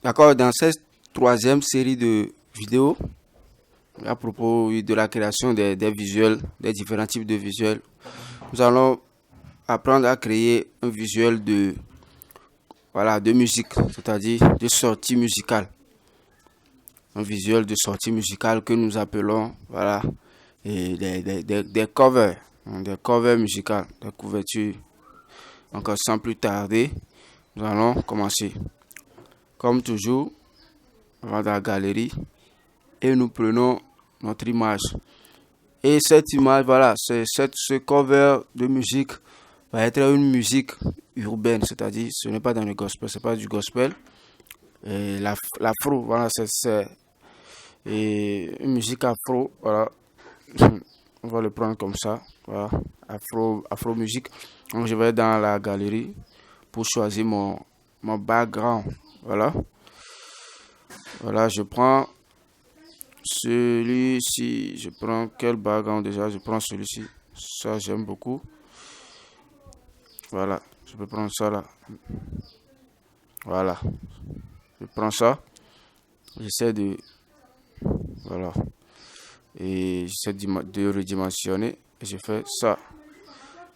D'accord, dans cette troisième série de vidéos, à propos de la création des visuels, des différents types de visuels, nous allons apprendre à créer un visuel de musique, c'est-à-dire de sortie musicale. Un visuel de sortie musicale que nous appelons, et des covers, des covers musicales, des couvertures. Donc, sans plus tarder, nous allons commencer. Comme toujours, on va dans la galerie et nous prenons notre image. Et cette image, ce cover de musique va être une musique urbaine, c'est-à-dire ce n'est pas dans le gospel, c'est pas du gospel. Et l'afro, c'est une musique afro, voilà. On va le prendre comme ça, voilà, afro musique. Donc je vais dans la galerie pour choisir mon background, voilà. Voilà, je prends celui-ci. Je prends quel background déjà? Je prends celui-ci. Ça, j'aime beaucoup. Voilà, je peux prendre ça là. Voilà, je prends ça. J'essaie de. Voilà. Et j'essaie de redimensionner. Et je fais ça.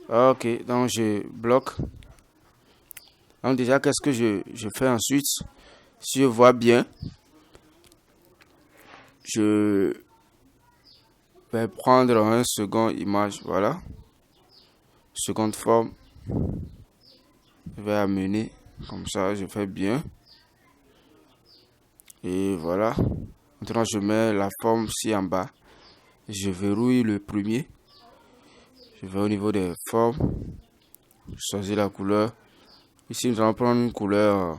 Ok, donc je bloque. Donc déjà, qu'est-ce que je fais ensuite? Si je vois bien, je vais prendre un second image. Voilà. Seconde forme. Je vais amener. Comme ça, je fais bien. Et voilà. Maintenant, je mets la forme ici en bas. Je verrouille le premier. Je vais au niveau des formes. Je choisis la couleur. Ici, nous allons prendre une couleur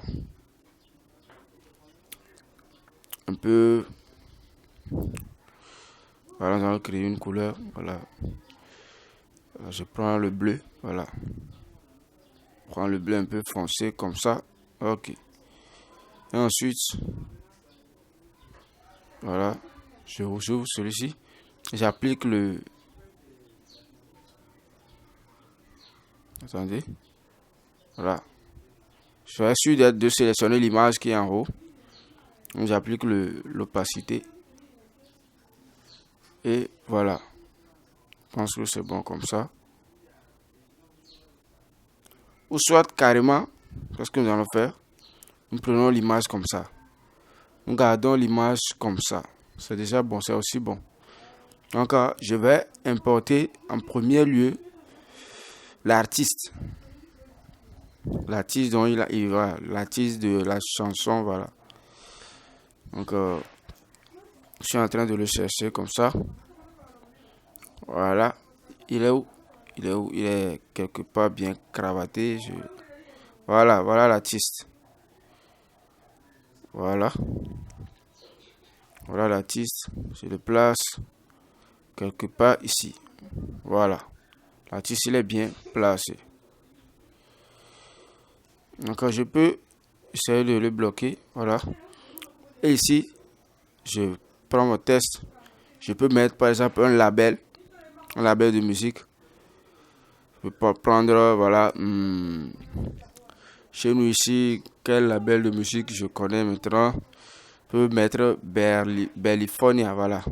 un peu. Voilà, nous allons créer une couleur. Voilà. Je prends le bleu. Voilà. Je prends le bleu un peu foncé comme ça. Ok. Et ensuite, voilà. Je rejoue celui-ci. J'applique le. Attendez. Voilà. Je vais sûr de sélectionner l'image qui est en haut. J'applique l'opacité. Et voilà. Je pense que c'est bon comme ça. Ou soit carrément, qu'est-ce que nous allons faire? Nous prenons l'image comme ça. Nous gardons l'image comme ça. C'est déjà bon, c'est aussi bon. Donc, je vais importer en premier lieu l'artiste. L'artiste dont il va. L'artiste de la chanson, voilà. Donc, je suis en train de le chercher comme ça. Voilà. Il est où? Il est où? Il est quelque part bien cravaté. Voilà, voilà l'artiste. Voilà. Voilà l'artiste. Je le place quelque part ici. Voilà. L'artiste, il est bien placé. Donc, je peux essayer de le bloquer. Voilà. Et ici, je prends mon test. Je peux mettre par exemple un label de musique. Je peux prendre, voilà. Chez nous ici, quel label de musique je connais maintenant? Je peux mettre Bellifonia, voilà.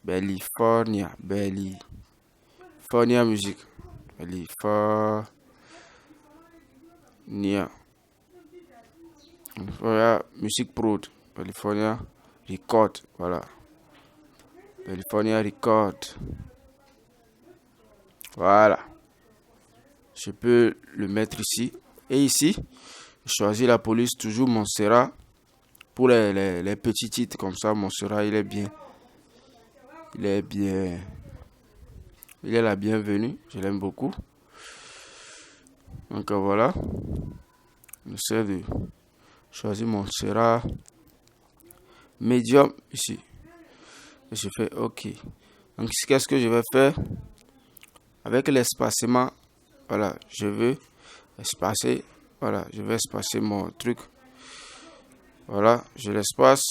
Bellifonia musique. Bellifonia. Voilà, musique prod. Bellifonia record, voilà. Bellifonia record. Voilà. Je peux le mettre ici. Et ici, je choisis la police, toujours Montserrat. Pour les petits titres comme ça, Montserrat, il est bien. Il est bien. Il est la bienvenue. Je l'aime beaucoup. Donc voilà. J'essaie de choisir Montserrat. Medium ici. Et je fais OK. Donc ici, qu'est-ce que je vais faire? Avec l'espacement, voilà, je veux espacer. Voilà, je vais espacer mon truc. Voilà, je l'espace.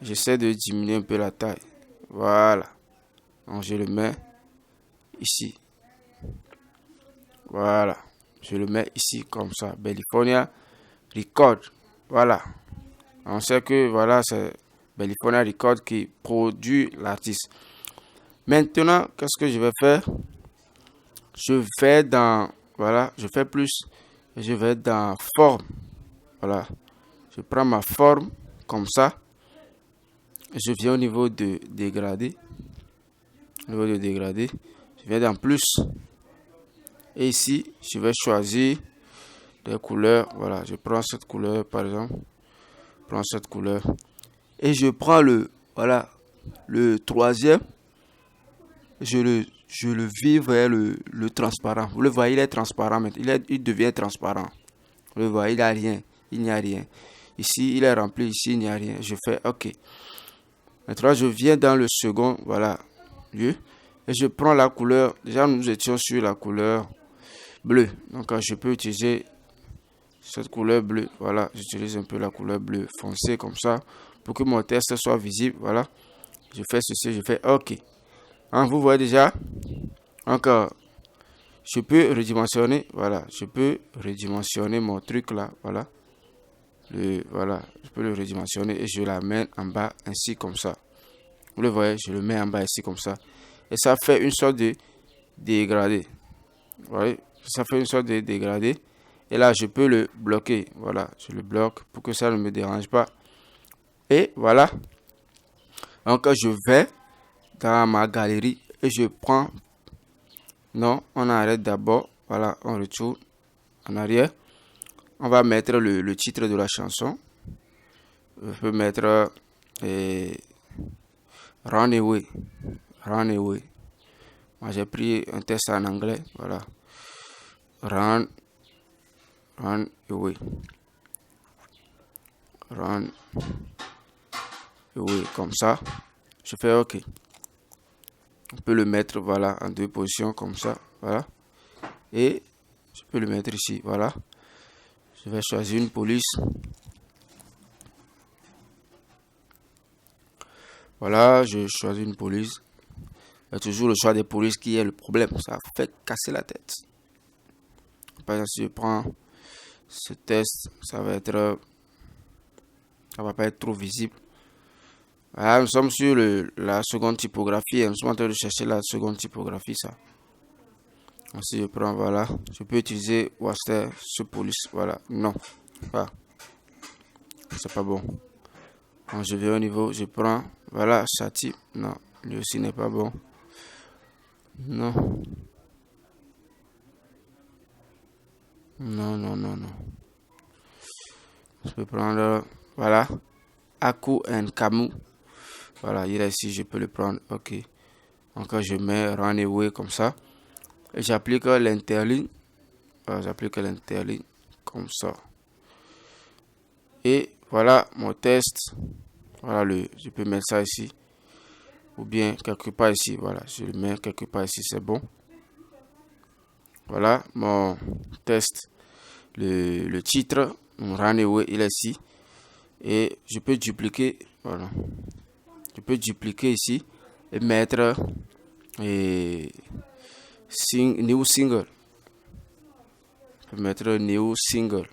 J'essaie de diminuer un peu la taille. Voilà. Donc je le mets ici. Voilà. Je le mets ici comme ça. Bellifonia record. voilà. On sait que voilà, c'est Bellyphonic Record qui produit l'artiste. Maintenant, qu'est-ce que je vais faire? Je vais dans, voilà, je fais plus, je vais dans forme, voilà. Je prends ma forme comme ça, je viens au niveau de dégradé, au niveau de dégradé, je viens dans plus, et ici, je vais choisir des couleurs, voilà, je prends cette couleur par exemple, je prends cette couleur, et je prends le, voilà, le troisième, je le vis vers le transparent. Vous le voyez, il est transparent maintenant. Il devient transparent. Vous le voyez, il n'y a rien. Il n'y a rien. Ici, il est rempli. Ici, il n'y a rien. Je fais OK. Maintenant, je viens dans le second, voilà, lieu. Et je prends la couleur. Déjà, nous étions sur la couleur bleue. Donc, je peux utiliser cette couleur bleue. Voilà, j'utilise un peu la couleur bleue foncée comme ça. Pour que mon texte soit visible. Voilà. Je fais ceci, je fais OK. Hein, vous voyez déjà? Encore, je peux redimensionner, voilà, je peux redimensionner mon truc là, voilà. Voilà, je peux le redimensionner et je l'amène en bas ainsi comme ça. Vous le voyez, je le mets en bas ainsi comme ça. Et ça fait une sorte de dégradé. Vous voyez, ça fait une sorte de dégradé. Et là, je peux le bloquer. Voilà, je le bloque pour que ça ne me dérange pas. Et voilà. Donc, je vais dans ma galerie et je prends. Non, on arrête d'abord. Voilà, on retourne en arrière. On va mettre le titre de la chanson. Je peux mettre Runaway. Runaway. Moi, j'ai pris un test en anglais. Voilà. Run away. Run away. Comme ça. Je fais OK. On peut le mettre, voilà, en deux positions comme ça. Voilà. Et je peux le mettre ici. Voilà. Je vais choisir une police. Voilà, je choisis une police. Il y a toujours le choix des polices qui est le problème. Ça fait casser la tête. Par exemple, si je prends ce test, ça va pas être trop visible. Voilà, nous sommes sur la seconde typographie. Nous sommes en train de chercher la seconde typographie, ça. Si je prends, voilà, je peux utiliser Waster sur police. Voilà, non, pas. C'est pas bon. Quand je vais au niveau, je prends, voilà, ça type. Non, lui aussi n'est pas bon. Non. Non, non, non, non. Je peux prendre, voilà, Aku and Camus. Voilà, il est ici, je peux le prendre. OK. Donc, je mets Runaway comme ça. Et j'applique l'interligne. Voilà, j'applique l'interligne comme ça. Et voilà mon test. Voilà, je peux mettre ça ici. Ou bien quelque part ici. Voilà, je le mets quelque part ici, c'est bon. Voilà mon test. Le titre, mon Runaway, il est ici. Et je peux dupliquer. Voilà. Je peux dupliquer ici et mettre new single. Je peux mettre new single.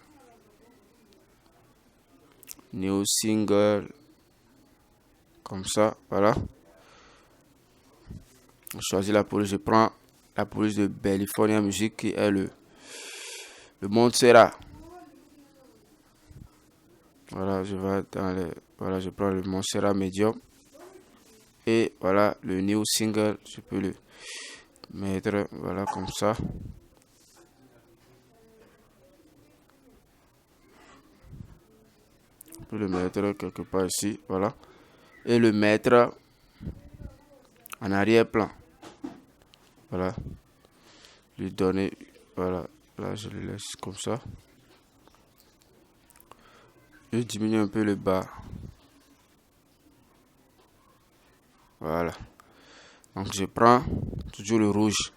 New single. Comme ça, voilà. Je choisis la police. Je prends la police de Bellyphonic Music qui est le Montserrat. Voilà, je vais dans le. Voilà, je prends le Montserrat Medium. Et voilà, le new single, je peux le mettre, voilà, comme ça. Je peux le mettre quelque part ici, voilà. Et le mettre en arrière-plan. Voilà. Lui donner, voilà. Là, je le laisse comme ça. Je diminue un peu le bas. Voilà. Donc, je prends toujours le rouge.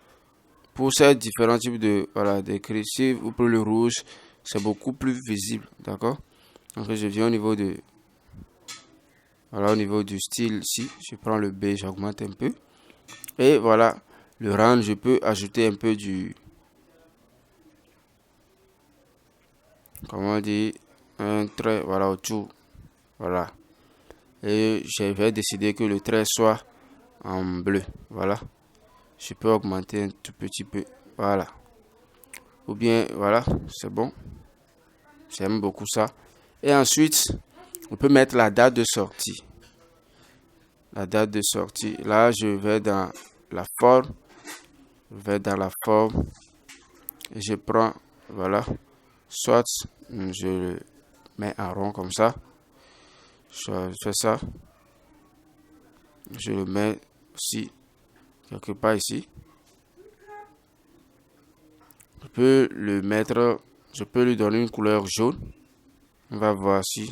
Pour ces différents types de, voilà, d'écrits, si vous prenez le rouge, c'est beaucoup plus visible, d'accord? Donc, je viens au niveau de, voilà, au niveau du style ici, je prends le B, j'augmente un peu. Et voilà, le rang, je peux ajouter un peu du, comment dire, un trait, voilà, autour. Voilà. Et je vais décider que le trait soit en bleu. Voilà. Je peux augmenter un tout petit peu. Voilà. Ou bien, voilà, c'est bon. J'aime beaucoup ça. Et ensuite, on peut mettre la date de sortie. La date de sortie. Là, je vais dans la forme. Je vais dans la forme. Et je prends, voilà. Soit je le mets en rond comme ça. Je fais ça. Je le mets aussi quelque part ici. Je peux le mettre, je peux lui donner une couleur jaune. On va voir si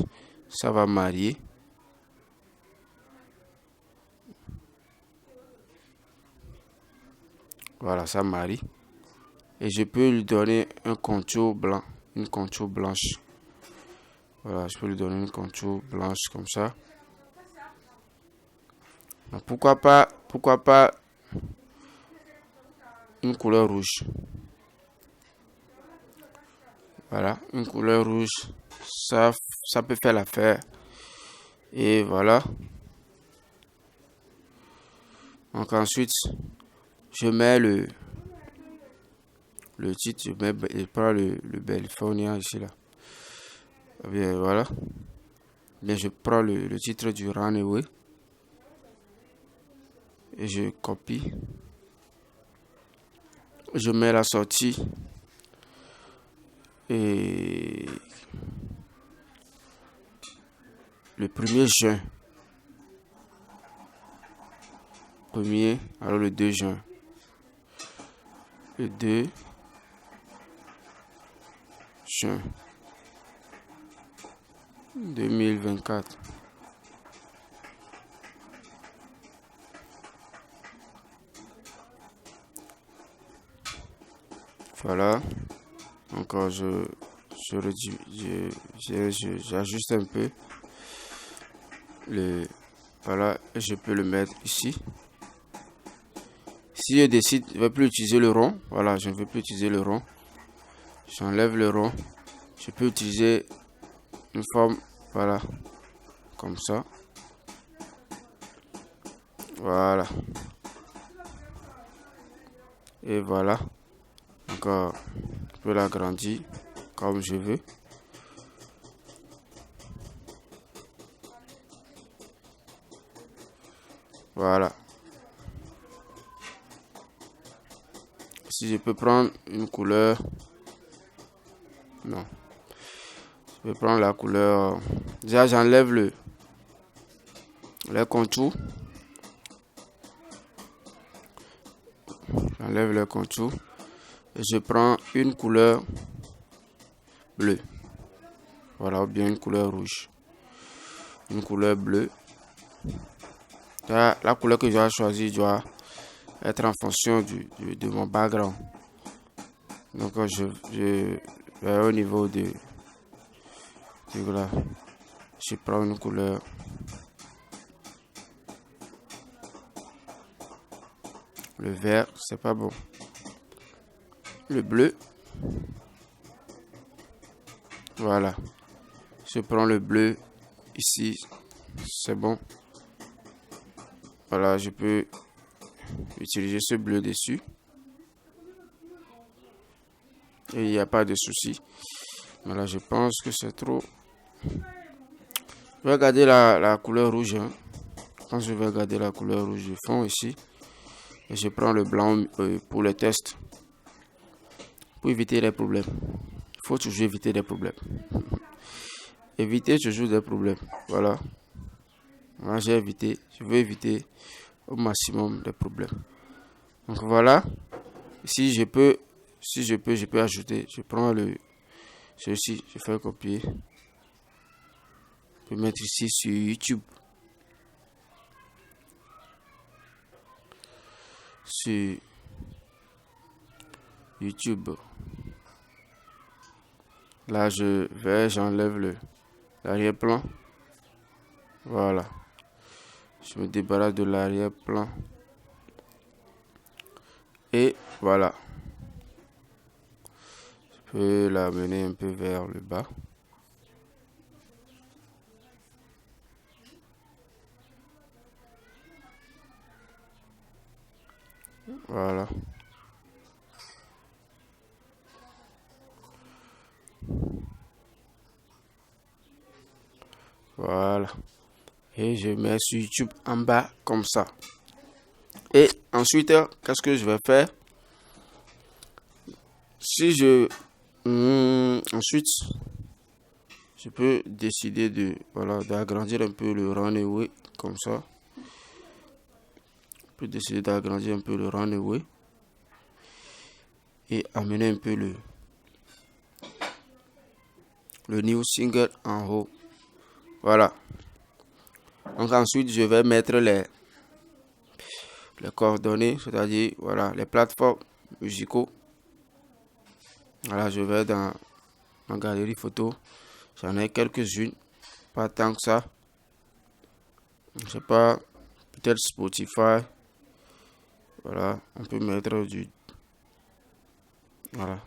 ça va marier. Voilà, ça marie. Et je peux lui donner un contour blanc, une contour blanche. Voilà, je peux lui donner une contour blanche comme ça. Donc, pourquoi pas une couleur rouge. Voilà, une couleur rouge, ça peut faire l'affaire. Et voilà. Donc ensuite, je mets le titre, je prends le California ici là. Et bien voilà. Bien, je prends le titre du Runaway et je copie. Je mets la sortie et le 1er juin. Alors le 2 juin. Le 2 juin 2024. Voilà. Encore j'ajuste un peu voilà, je peux le mettre ici. Si je décide, je ne vais plus utiliser le rond. Voilà, je ne veux plus utiliser le rond. J'enlève le rond. Je peux utiliser une forme, voilà, comme ça. Voilà. Et voilà. Encore, je peux l'agrandir comme je veux. Voilà. Si je peux prendre une couleur. Non. Je vais prendre la couleur. Déjà, j'enlève les contours. J'enlève les contours. Et je prends une couleur bleue. Voilà, ou bien une couleur rouge. Une couleur bleue. La couleur que je vais choisir doit être en fonction de mon background. Donc, je vais au niveau voilà. Je prends une couleur le vert, c'est pas bon. Le bleu. Voilà. Je prends le bleu ici, c'est bon. Voilà, je peux utiliser ce bleu dessus. Et il n'y a pas de souci. Voilà, je pense que c'est trop. Je vais garder la couleur rouge. Hein. Quand je vais garder la couleur rouge de fond ici. Et je prends le blanc pour le test. Pour éviter les problèmes. Il faut toujours éviter les problèmes. Éviter toujours des problèmes. Voilà. Moi, je veux éviter au maximum des problèmes. Donc voilà. Si je peux ajouter. Je prends ceci, je fais copier. Je peux mettre ici sur YouTube. Sur YouTube. Là, j'enlève l'arrière-plan. Voilà. Je me débarrasse de l'arrière-plan. Et voilà. Je peux l'amener un peu vers le bas. Voilà. Voilà. Et je mets sur YouTube en bas comme ça. Et ensuite, qu'est-ce que je vais faire? Si je... ensuite, je peux décider de, voilà, d'agrandir un peu le runway comme ça. Je peux décider d'agrandir un peu le runway et amener un peu le new single en haut. Voilà. Donc ensuite, je vais mettre les coordonnées, c'est-à-dire voilà, les plateformes musicaux. Voilà, je vais dans ma galerie photo. J'en ai quelques-unes, pas tant que ça. Je sais pas, peut-être Spotify. Voilà, on peut mettre du... Voilà.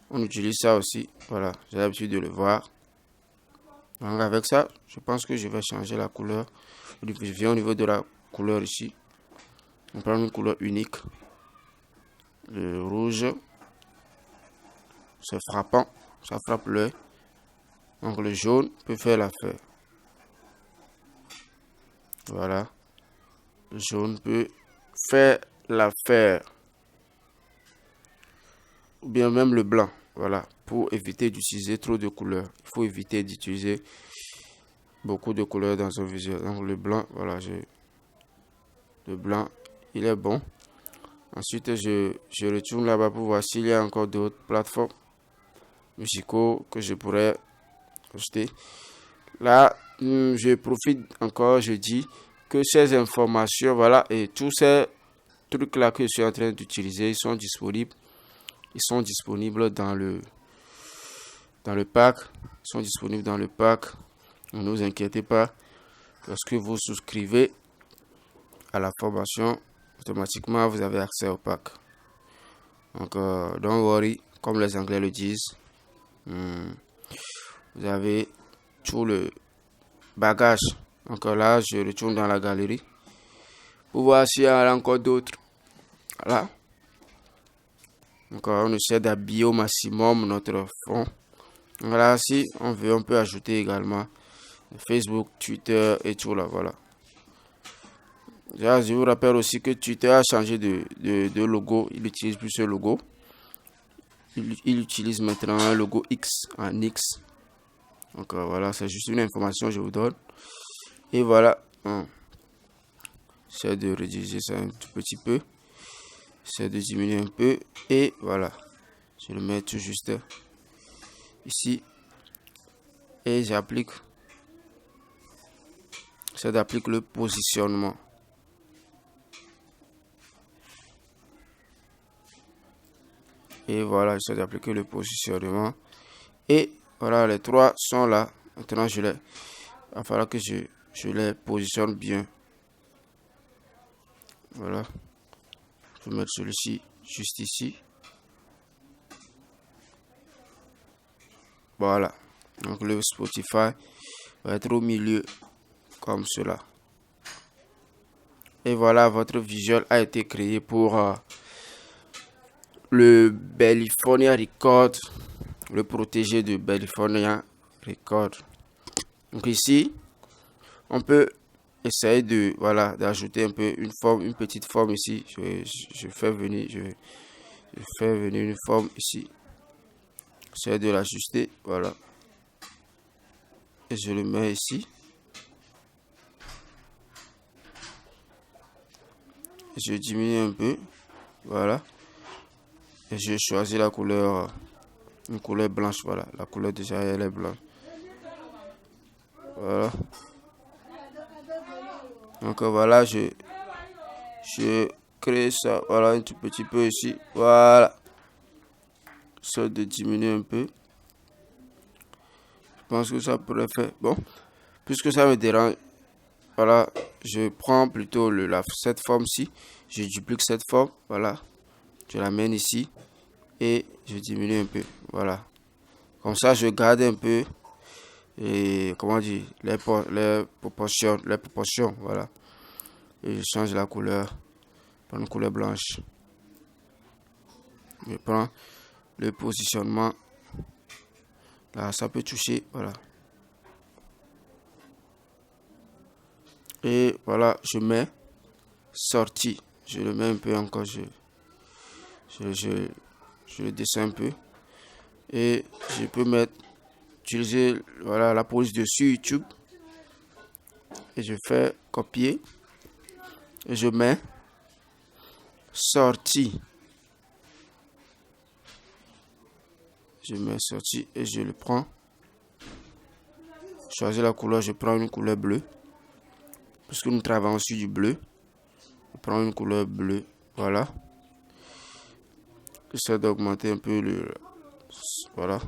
On utilise ça aussi. Voilà, j'ai l'habitude de le voir. Donc avec ça, je pense que je vais changer la couleur. Je viens au niveau de la couleur ici. On prend une couleur unique. Le rouge. C'est frappant. Ça frappe l'œil. Donc le jaune peut faire l'affaire. Voilà. Le jaune peut faire l'affaire. Ou bien même le blanc. Voilà. Pour éviter d'utiliser trop de couleurs. Il faut éviter d'utiliser beaucoup de couleurs dans un visuel. Donc le blanc, voilà. Le blanc, il est bon. Ensuite, je retourne là-bas pour voir s'il y a encore d'autres plateformes musicaux que je pourrais acheter. Là, je profite encore, je dis que ces informations, voilà, et tous ces trucs-là que je suis en train d'utiliser, ils sont disponibles. Ils sont disponibles dans le pack. Ils sont disponibles dans le pack. Ne vous inquiétez pas. Lorsque vous souscrivez à la formation, automatiquement, vous avez accès au pack. Donc, don't worry, comme les Anglais le disent. Vous avez tout le bagage. Donc là, je retourne dans la galerie pour voir s'il y a encore d'autres. Voilà. Donc on essaie d'habiller au maximum notre fond. Voilà, si on veut, on peut ajouter également Facebook, Twitter et tout là, voilà. Déjà, je vous rappelle aussi que Twitter a changé de logo. Il n'utilise plus ce logo. Il utilise maintenant un logo X en X. Donc voilà, c'est juste une information que je vous donne. Et voilà. J'essaie de réduire ça un tout petit peu. J'essaie de diminuer un peu. Et voilà. Je le mets tout juste ici. Et j'applique. J'essaie d'appliquer le positionnement. Et voilà, j'essaie d'appliquer le positionnement. Et voilà, les trois sont là. Maintenant, il va falloir que je les positionne bien. Voilà. Je vais mettre celui-ci juste ici. Voilà. Donc le Spotify va être au milieu comme cela. Et voilà, votre visuel a été créé pour le Bellifonia Record, le protégé de Bellifonia Record. Donc ici, on peut essayer de, voilà, d'ajouter un peu une forme, une petite forme ici. Je fais venir une forme ici. J'essaie de l'ajuster, voilà. Et je le mets ici. Je diminue un peu, voilà. Et je choisis la couleur, une couleur blanche, voilà. La couleur déjà, elle est blanche. Voilà. Donc voilà, je crée ça, voilà, un tout petit peu ici. Voilà. J'essaie de diminuer un peu. Je pense que ça pourrait faire. Bon, puisque ça me dérange, voilà, je prends plutôt cette forme-ci. Je duplique cette forme, voilà. Je l'amène ici et je diminue un peu, voilà. Comme ça, je garde un peu et comment dire les proportions, voilà. Et je change la couleur prends une couleur blanche. Je prends le positionnement. Là, ça peut toucher, voilà. Et voilà, je mets sortie. Je le mets un peu encore, je le descends un peu. Et je peux utiliser voilà, la police dessus YouTube. Et je fais copier. Et je mets sortie. Je mets sortie et je le prends. Choisis la couleur, je prends une couleur bleue. Parce que nous travaillons sur du bleu. Je prends une couleur bleue. Voilà. J'essaie d'augmenter un peu le. Voilà.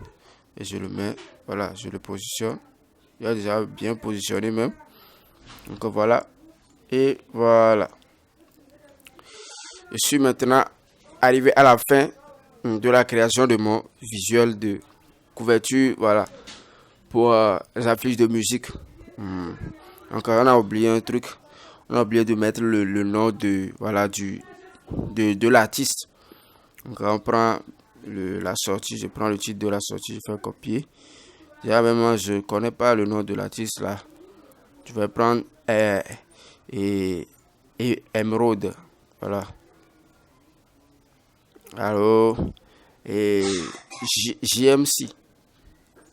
Et je le mets. Voilà, je le positionne. Il est déjà bien positionné même. Donc voilà. Et voilà. Je suis maintenant arrivé à la fin de la création de mon visuel de couverture. Voilà. Pour les affiches de musique. Donc on a oublié un truc. On a oublié de mettre le nom de voilà de l'artiste. Donc on prend la sortie, je prends le titre de la sortie, je fais copier. Déjà même je connais pas le nom de l'artiste là. Je vais prendre et Emerald. Voilà. Alors et JMC.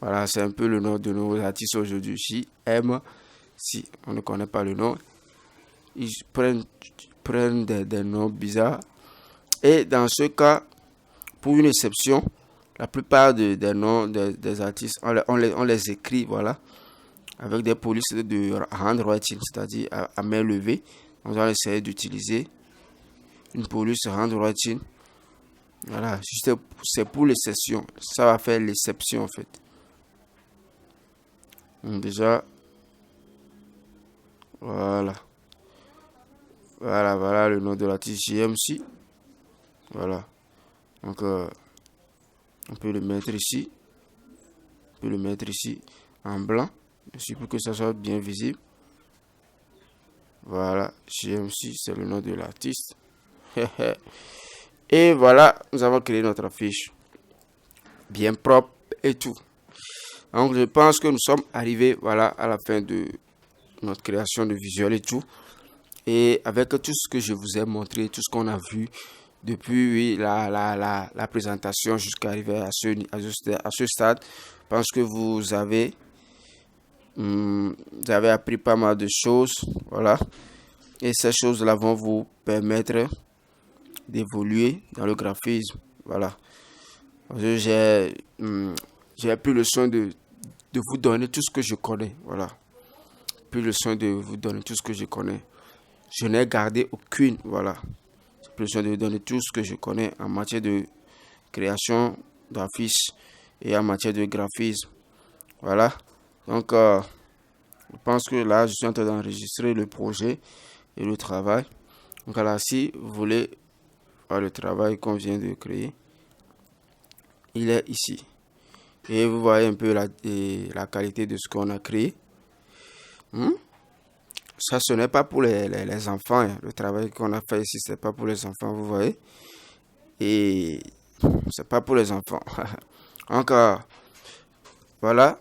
Voilà, c'est un peu le nom de nos artistes aujourd'hui. JMC. On ne connaît pas le nom. Ils prennent des noms bizarres. Et dans ce cas, pour une exception, la plupart des noms des artistes, on les écrit, voilà, avec des polices de handwriting, c'est-à-dire à main levée. On va essayer d'utiliser une police handwriting. Voilà, c'est pour l'exception. Ça va faire l'exception en fait. Donc déjà, voilà. Voilà le nom de l'artiste JMC. Voilà. Donc, on peut le mettre ici. On peut le mettre ici en blanc. Aussi pour que ça soit bien visible. Voilà. JMC, c'est le nom de l'artiste. Et voilà, nous avons créé notre affiche. Bien propre et tout. Donc, je pense que nous sommes arrivés, voilà, à la fin de notre création de visuel et tout. Et avec tout ce que je vous ai montré, tout ce qu'on a vu depuis la présentation jusqu'à arriver à ce stade, je pense que vous avez appris pas mal de choses. Voilà. Et ces choses-là vont vous permettre d'évoluer dans le graphisme. Voilà. J'ai pris le soin de vous donner tout ce que je connais. Voilà. Pris le soin de vous donner tout ce que je connais. Je n'ai gardé aucune, voilà. J'ai pris le soin de vous donner tout ce que je connais en matière de création d'affiches et en matière de graphisme. Voilà. Donc, je pense que là, je suis en train d'enregistrer le projet et le travail. Donc, là, si vous voulez voir le travail qu'on vient de créer, il est ici. Et vous voyez un peu la qualité de ce qu'on a créé. Ça, ce n'est pas pour les enfants. Hein. Le travail qu'on a fait ici, ce n'est pas pour les enfants, vous voyez. Et c'est pas pour les enfants. Donc, voilà.